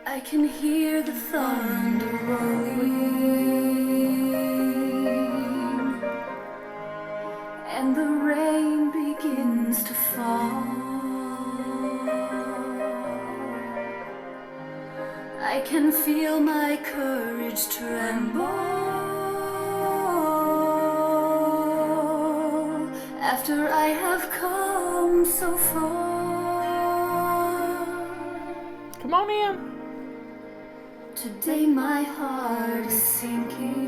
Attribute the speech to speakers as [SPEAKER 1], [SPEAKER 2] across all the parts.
[SPEAKER 1] I can hear the thunder rolling, and the rain begins to fall. I can feel my courage tremble after I have come so far.
[SPEAKER 2] Come on in.
[SPEAKER 1] Today my heart is sinking,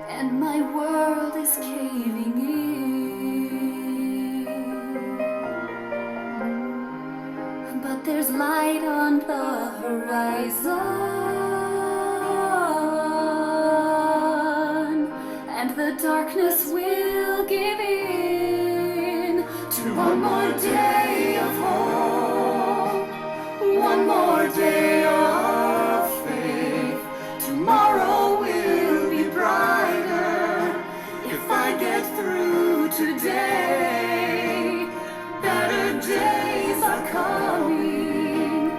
[SPEAKER 1] and my world is caving in. But there's light on the horizon, and the darkness will give in to one more day of hope. One more day of faith. Tomorrow will be brighter if I get through today. Better days are coming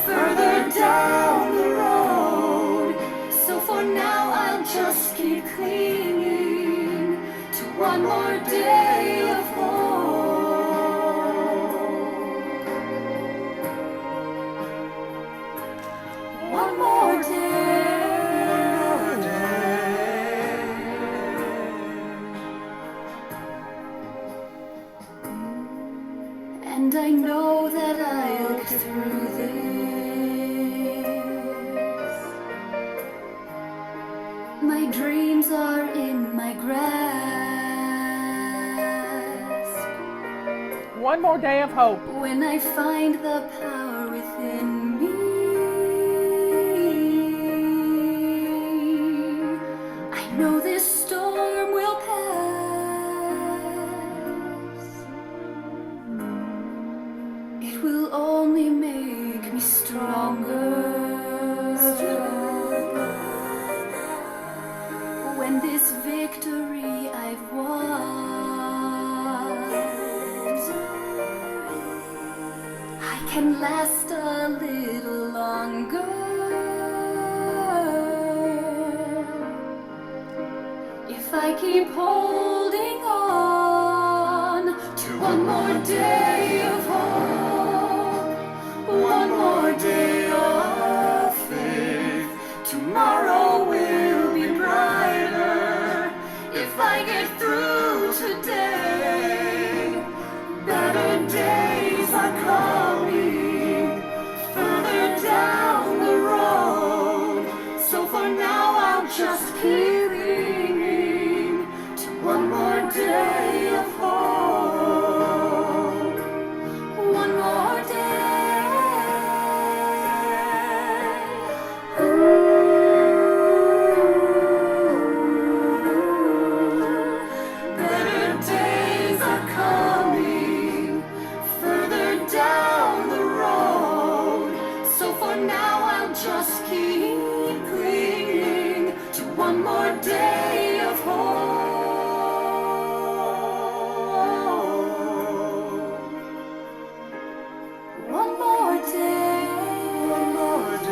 [SPEAKER 1] further down the road. So for now I'll just keep clinging to one more day of hope. One more day. And I know that I'll get through this. My dreams are in my grasp.
[SPEAKER 2] One more day of hope.
[SPEAKER 1] When I find the power within me, I know this storm will pass. It will only make me stronger. When this victory I've won, I can last a little longer. If I keep holding on to one more day of hope, one more day of faith, tomorrow will be brighter if I get through today. Better days are coming further down the road. So for now I'll just keep clinging to one more day of hope. One more day. Better days are coming further down the road. So for now I'll just keep clinging to one more day of hope. One more day. One more day.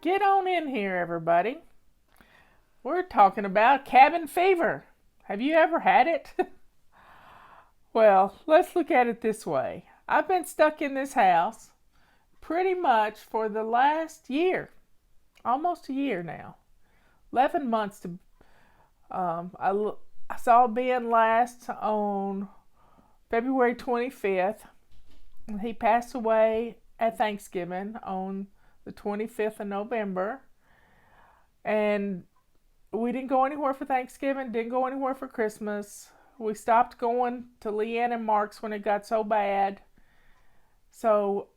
[SPEAKER 2] Get on in here, everybody. We're talking about cabin fever. Have you ever had it? Well, let's look at it this way. I've been stuck in this house pretty much for the last year. Almost a year now. 11 months to I saw Ben last on February 25th. He passed away at Thanksgiving on the 25th of November. And we didn't go anywhere for Thanksgiving, didn't go anywhere for Christmas. We stopped going to Leanne and Mark's when it got so bad. So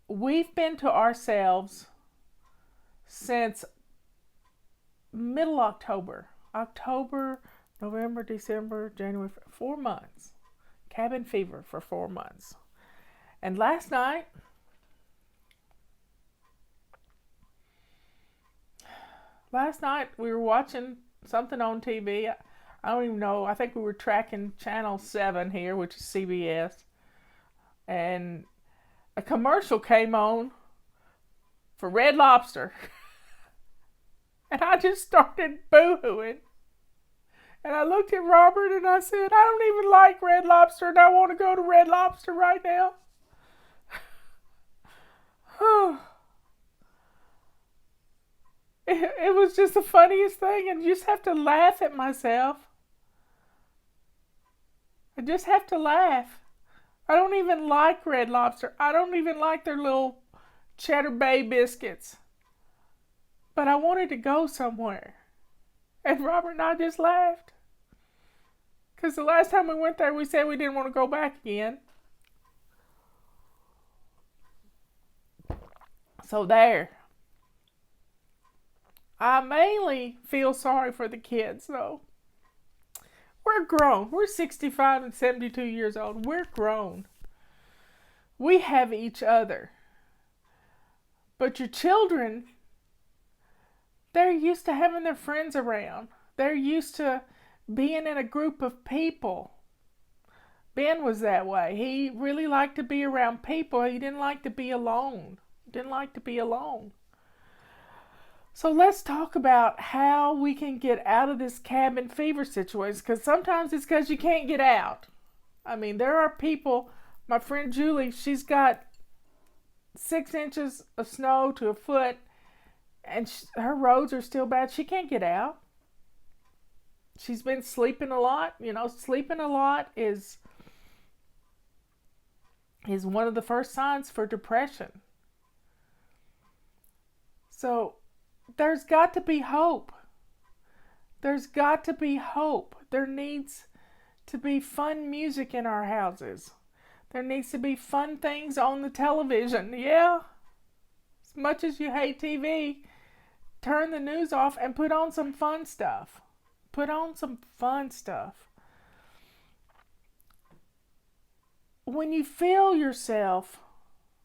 [SPEAKER 2] we've been to ourselves since middle October. October, November, December, January, 4 months. Cabin fever for 4 months. And last night, we were watching something on TV. I don't even know. I think we were tracking Channel 7 here, which is CBS. And a commercial came on for Red Lobster. And I just started boo-hooing. And I looked at Robert and I said, I don't even like Red Lobster and I want to go to Red Lobster right now. It was just the funniest thing, and you just have to laugh at myself. I just have to laugh. I don't even like Red Lobster. I don't even like their little Cheddar Bay biscuits. But I wanted to go somewhere. And Robert and I just laughed. Because the last time we went there, we said we didn't want to go back again. So there. I mainly feel sorry for the kids, though. We're grown. We're 65 and 72 years old. We're grown. We have each other. But your children, they're used to having their friends around. They're used to being in a group of people. Ben was that way. He really liked to be around people. He didn't like to be alone. So let's talk about how we can get out of this cabin fever situation, because sometimes it's because you can't get out. I mean, there are people, my friend Julie, she's got 6 inches of snow to a foot, and her roads are still bad. She can't get out. She's been sleeping a lot. Sleeping a lot is one of the first signs for depression. So there's got to be hope. There's got to be hope. There needs to be fun music in our houses. There needs to be fun things on the television. Yeah. As much as you hate TV, turn the news off and put on some fun stuff. When you feel yourself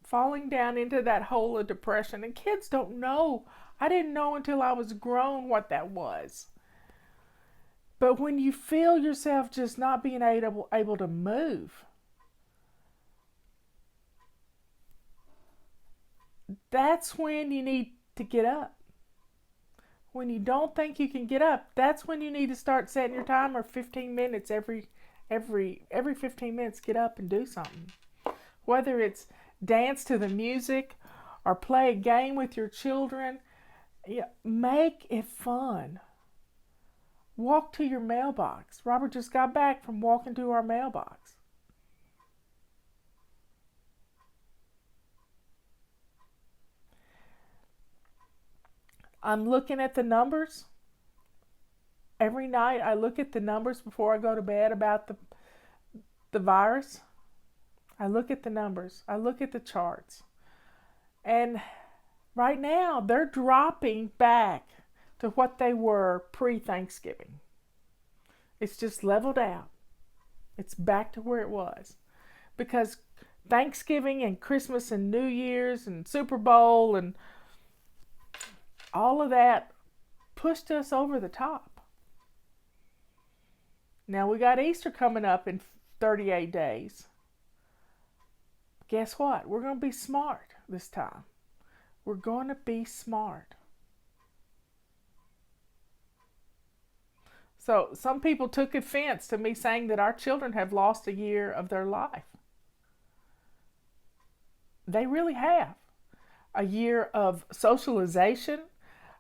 [SPEAKER 2] falling down into that hole of depression, and kids don't know. I didn't know until I was grown what that was. But when you feel yourself just not being able to move, that's when you need to get up. When you don't think you can get up, that's when you need to start setting your timer 15 minutes every 15 minutes. Get up and do something. Whether it's dance to the music or play a game with your children, make it fun. Walk to your mailbox. Robert just got back from walking to our mailbox. I'm looking at the numbers. Every night I look at the numbers before I go to bed about the virus. I look at the numbers. I look at the charts. And right now they're dropping back to what they were pre-Thanksgiving. It's just leveled out. It's back to where it was. Because Thanksgiving and Christmas and New Year's and Super Bowl and all of that pushed us over the top. Now we got Easter coming up in 38 days. Guess what? We're going to be smart this time. We're going to be smart. So some people took offense to me saying that our children have lost a year of their life. They really have. A year of socialization,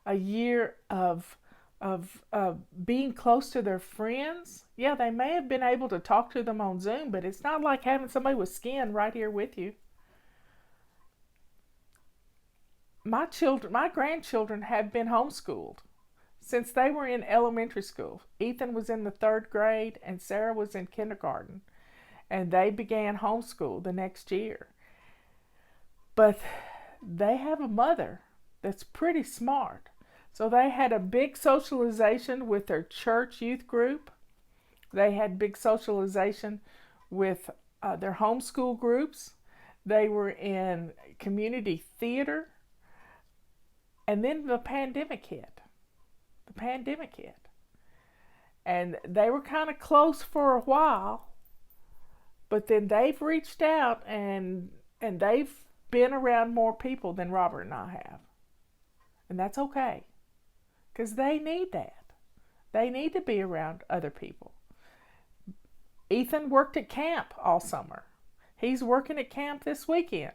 [SPEAKER 2] a year of being close to their friends. Yeah, they may have been able to talk to them on Zoom, but it's not like having somebody with skin right here with you. My grandchildren have been homeschooled since they were in elementary school. Ethan was in the 3rd grade and Sarah was in kindergarten, and they began homeschool the next year. But they have a mother that's pretty smart. So they had a big socialization with their church youth group. They had big socialization with their homeschool groups. They were in community theater. And then the pandemic hit. And they were kind of close for a while, but then they've reached out and they've been around more people than Robert and I have. And that's okay, because they need that. They need to be around other people. Ethan worked at camp all summer. He's working at camp this weekend.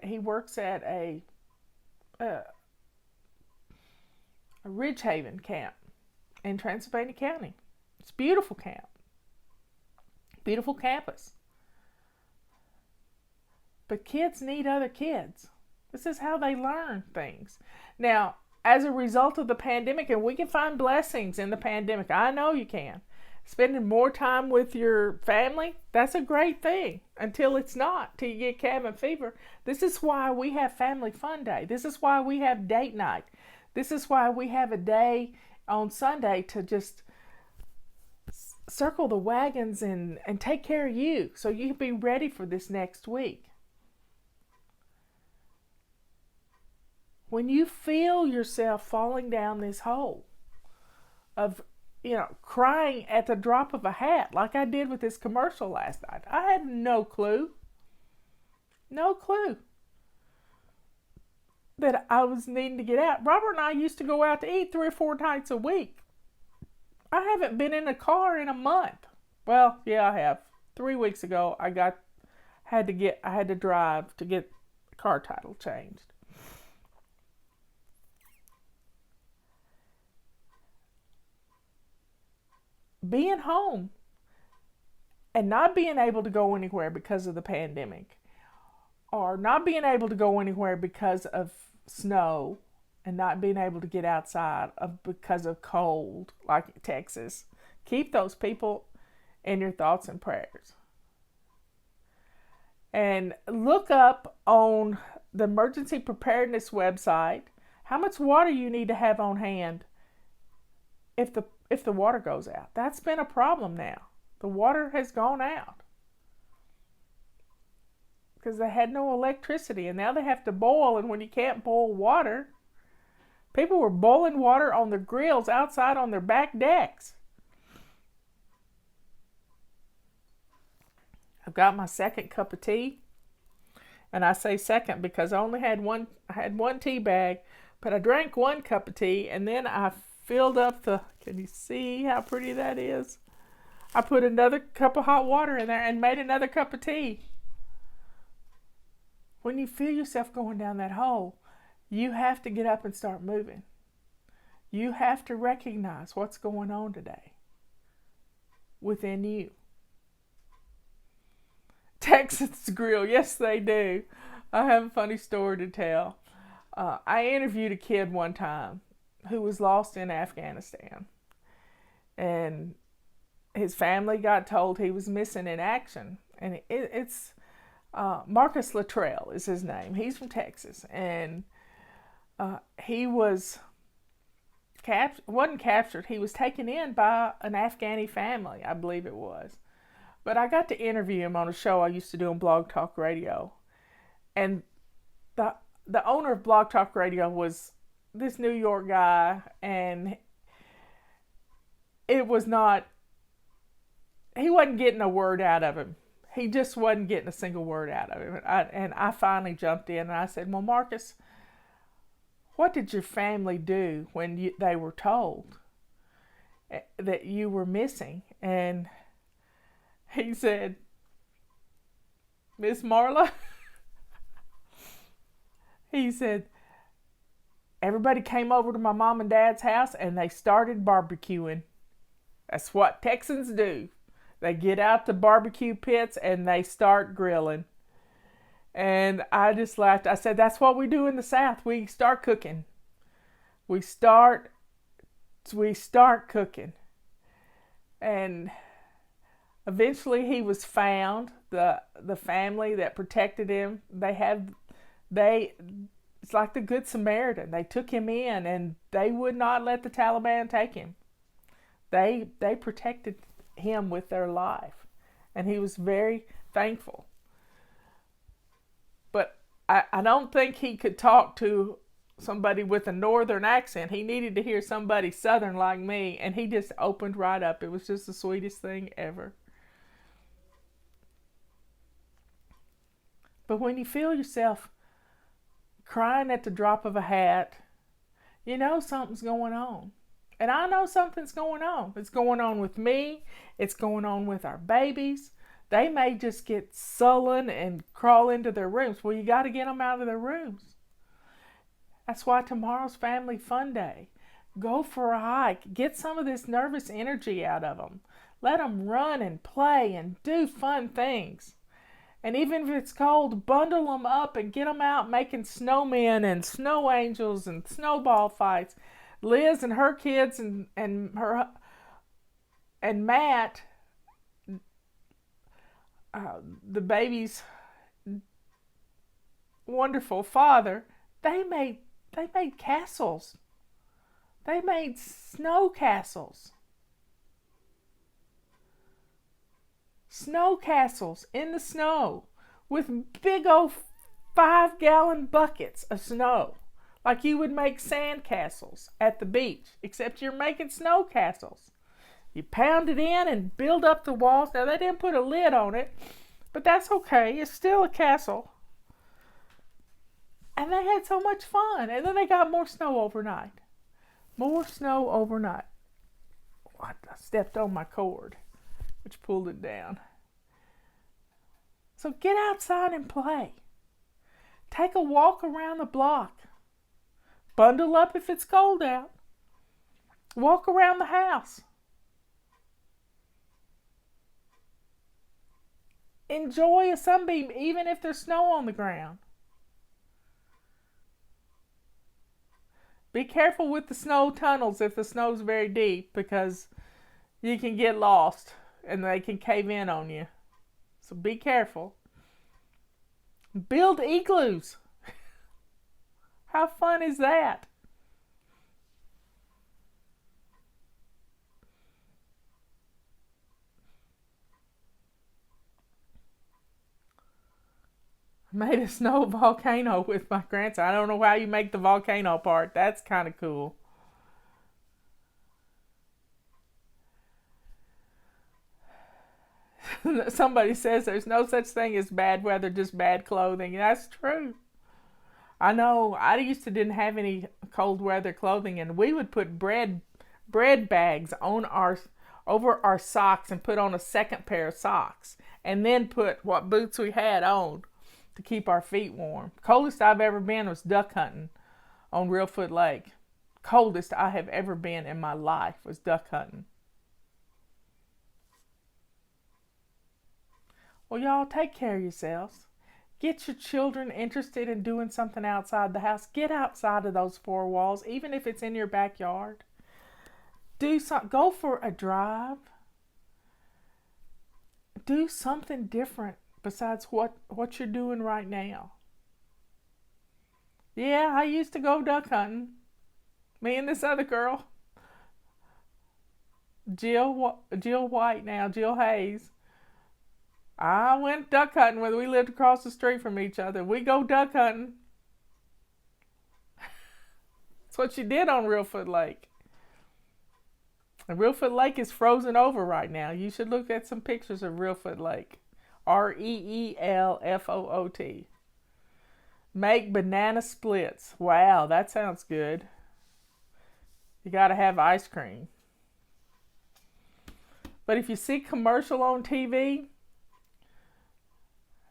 [SPEAKER 2] He works at a Ridgehaven camp in Transylvania County. It's a beautiful camp. Beautiful campus. But kids need other kids. This is how they learn things. Now, as a result of the pandemic, and we can find blessings in the pandemic. I know you can. Spending more time with your family, that's a great thing. Until it's not, till you get cabin fever. This is why we have Family Fun Day. This is why we have date night. This is why we have a day on Sunday to just circle the wagons and take care of you so you can be ready for this next week. When you feel yourself falling down this hole of, crying at the drop of a hat, like I did with this commercial last night, I had no clue that I was needing to get out. Robert and I used to go out to eat 3 or 4 nights a week. I haven't been in a car in a month. Well, yeah, I have. 3 weeks ago, I had to drive to get the car title changed. Being home and not being able to go anywhere because of the pandemic, or not being able to go anywhere because of snow, and not being able to get outside because of cold, like Texas. Keep those people in your thoughts and prayers. And look up on the emergency preparedness website how much water you need to have on hand if the water goes out. That's been a problem now. The water has gone out because they had no electricity, and now they have to boil, and when you can't boil water, people were boiling water on their grills outside on their back decks. I've got my second cup of tea, and I say second because I only had one. I had one tea bag, but I drank 1 cup of tea, and then I filled up can you see how pretty that is? I put another cup of hot water in there and made another cup of tea. When you feel yourself going down that hole, you have to get up and start moving. You have to recognize what's going on today within you. Texans grill, yes they do. I have a funny story to tell. I interviewed a kid one time who was lost in Afghanistan, and his family got told he was missing in action. And it's Marcus Luttrell is his name. He's from Texas, and he wasn't captured. He was taken in by an Afghani family, I believe it was. But I got to interview him on a show I used to do on Blog Talk Radio, and the owner of Blog Talk Radio was this New York guy, and he wasn't getting a word out of him. He just wasn't getting a single word out of him. And I finally jumped in and I said, well, Marcus, what did your family do when they were told that you were missing? And he said, Miss Marla, he said, everybody came over to my mom and dad's house and they started barbecuing. That's what Texans do. They get out the barbecue pits and they start grilling. And I just laughed. I said, that's what we do in the South. We start cooking. We start cooking. And eventually he was found. The family that protected him, It's like the Good Samaritan. They took him in and they would not let the Taliban take him. They protected him with their life. And he was very thankful. But I don't think he could talk to somebody with a northern accent. He needed to hear somebody southern like me, and he just opened right up. It was just the sweetest thing ever. But when you feel yourself crying at the drop of a hat, you know something's going on. And I know something's going on. It's going on with me. It's going on with our babies. They may just get sullen and crawl into their rooms. Well, you got to get them out of their rooms. That's why tomorrow's Family Fun Day. Go for a hike. Get some of this nervous energy out of them. Let them run and play and do fun things. And even if it's cold, bundle them up and get them out making snowmen and snow angels and snowball fights. Liz and her kids and Matt, the baby's wonderful father, they made castles. They made snow castles. Snow castles in the snow with big old 5-gallon buckets of snow. Like you would make sand castles at the beach, except you're making snow castles. You pound it in and build up the walls. Now, they didn't put a lid on it, but that's okay. It's still a castle. And they had so much fun. And then they got more snow overnight. More snow overnight. What? I stepped on my cord, which pulled it down. So get outside and play. Take a walk around the block. Bundle up if it's cold out. Walk around the house. Enjoy a sunbeam even if there's snow on the ground. Be careful with the snow tunnels if the snow's very deep, because you can get lost and they can cave in on you. So be careful. Build igloos. How fun is that? I made a snow volcano with my grandson. I don't know how you make the volcano part. That's kind of cool. Somebody says there's no such thing as bad weather, just bad clothing. That's true. I know I didn't have any cold weather clothing, and we would put bread bags on over our socks and put on a second pair of socks, and then put what boots we had on to keep our feet warm. Coldest I've ever been was duck hunting on Reelfoot Lake. Coldest I have ever been in my life was duck hunting. Well, y'all, take care of yourselves. Get your children interested in doing something outside the house. Get outside of those four walls, even if it's in your backyard. Go for a drive. Do something different besides what you're doing right now. Yeah, I used to go duck hunting. Me and this other girl, Jill White now, Jill Hayes. I went duck hunting when we lived across the street from each other. We go duck hunting. That's what you did on Reelfoot Lake. And Reelfoot Lake is frozen over right now. You should look at some pictures of Reelfoot Lake. Reelfoot. Make banana splits. Wow, that sounds good. You gotta have ice cream. But if you see commercial on TV,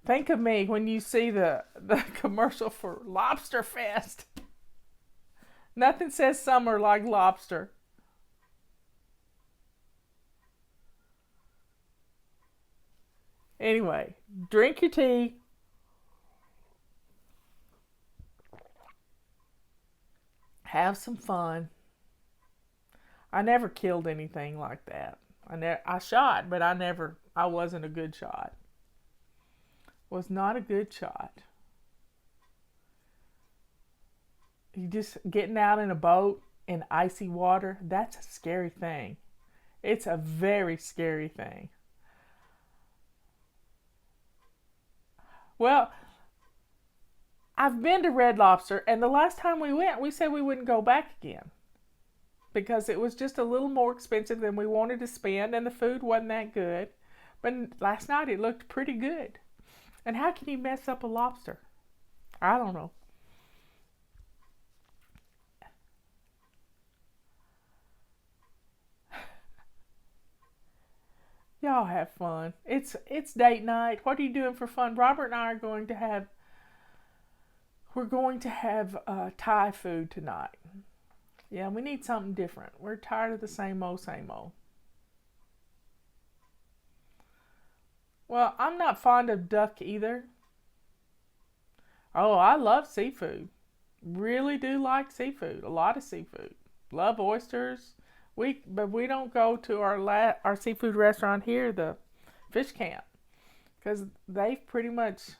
[SPEAKER 2] think of me when you see the commercial for Lobster Fest. Nothing says summer like lobster. Anyway, drink your tea. Have some fun. I never killed anything like that. I shot, but I wasn't a good shot. Was not a good shot. You just getting out in a boat in icy water, that's a scary thing. It's a very scary thing. Well, I've been to Red Lobster, and the last time we went, we said we wouldn't go back again because it was just a little more expensive than we wanted to spend, and the food wasn't that good. But last night it looked pretty good. And how can you mess up a lobster? I don't know. Y'all have fun. It's date night. What are you doing for fun? Robert and I are going to have we're going to have Thai food tonight. Yeah, we need something different. We're tired of the same old, same old. Well, I'm not fond of duck either. Oh, I love seafood. Really do like seafood. A lot of seafood. Love oysters. But we don't go to our seafood restaurant here, the Fish Camp, because they've pretty much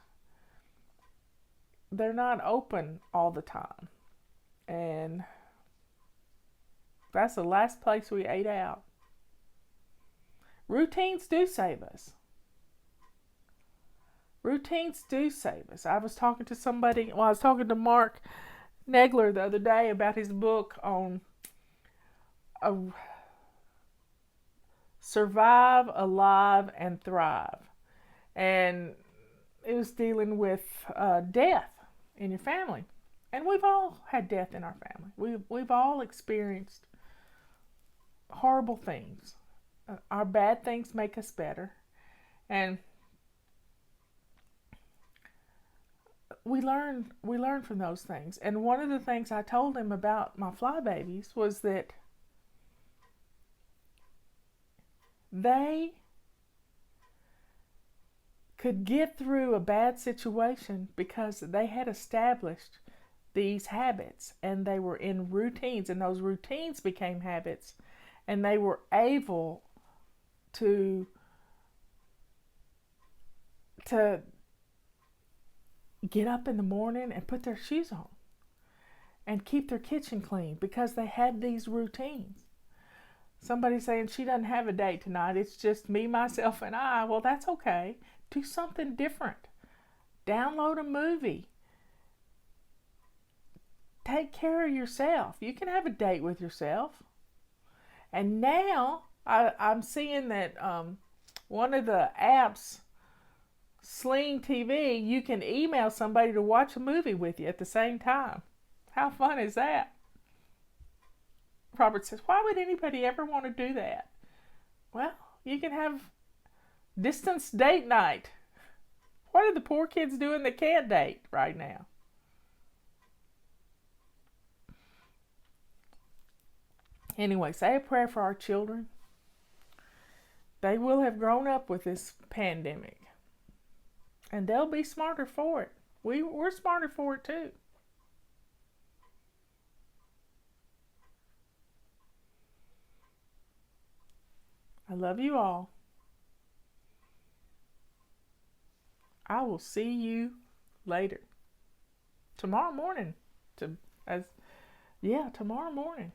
[SPEAKER 2] they're not open all the time, and that's the last place we ate out. Routines do save us. Routines do save us. I was talking to somebody. Well, I was talking to Mark Negler the other day about his book on a Survive, Alive, and Thrive. And it was dealing with death in your family. And we've all had death in our family. We've all experienced horrible things. Our bad things make us better. And we learn from those things. And one of the things I told him about my fly babies was that they could get through a bad situation because they had established these habits and they were in routines, and those routines became habits, and they were able to get up in the morning and put their shoes on and keep their kitchen clean because they had these routines. Somebody saying she doesn't have a date tonight, it's just me, myself, and I. Well, that's okay. Do something different. Download a movie. Take care of yourself. You can have a date with yourself. And now I'm seeing that one of the apps, Sling TV, you can email somebody to watch a movie with you at the same time. How fun is that? Robert says, why would anybody ever want to do that? Well, you can have distance date night. What are the poor kids doing that can't date right now? Anyway, say a prayer for our children. They will have grown up with this pandemic. And they'll be smarter for it. We're smarter for it too. I love you all. I will see you later. Tomorrow morning. Tomorrow morning.